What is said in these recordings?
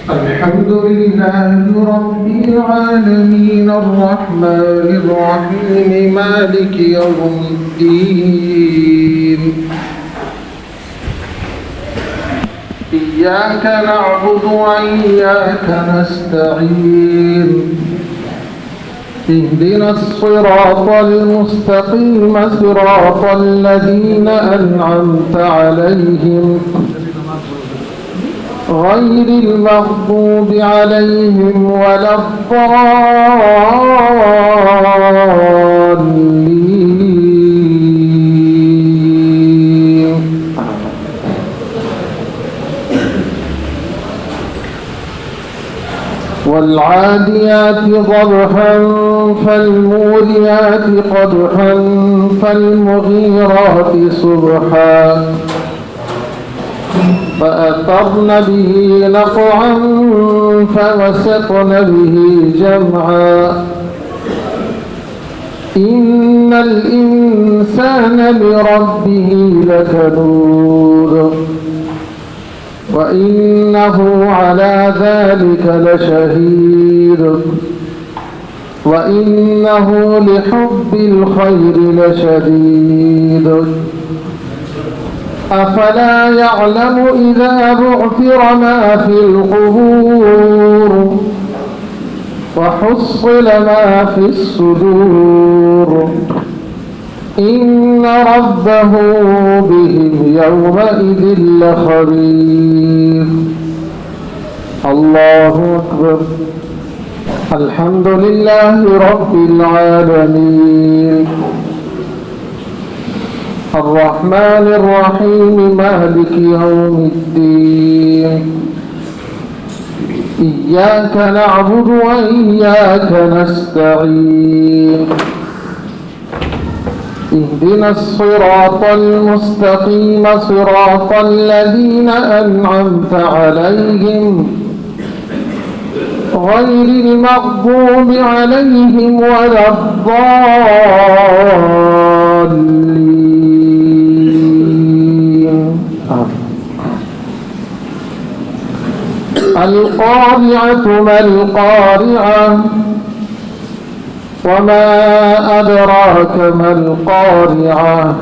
الحمد لله رب العالمين الرحمن الرحيم مالك يوم الدين إياك نعبد وإياك نستعين اهدنا الصراط المستقيم صراط الذين أنعمت عليهم غير المغضوب عليهم ولا الضالين والعاديات ضبحا فالموريات قدحا فالمغيرات صبحا فأثرن به نقعا فوسطن به جمعا إن الإنسان لربه لكنود وإنه على ذلك لشهيد وإنه لحب الخير لشديد أفلا يعلم إذا بعثر ما في القبور وحصل ما في الصدور إن ربه بهم يومئذ لخبير. الله أكبر. الحمد لله رب العالمين الرحمن الرحيم مالك يوم الدين إياك نعبد وإياك نستعين اهدنا الصراط المستقيم صراط الذين أنعمت عليهم غير المغضوب عليهم ولا الضالين. القارعة ما القارعة وما أدراك ما القارعة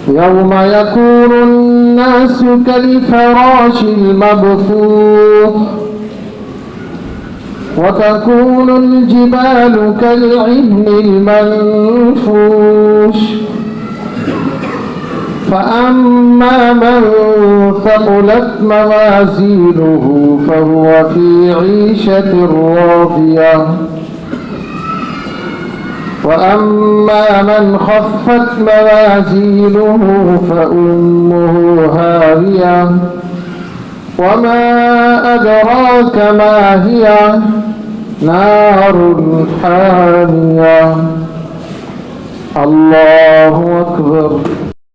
يوم يكون الناس كالفراش المبثوث وتكون الجبال كالعهن المنفوش فأما من ثقلت موازينه فهو في عيشة راضية وأما من خفت موازينه فأمه هاوية وما أدراك ما هي نار حامية. الله أكبر.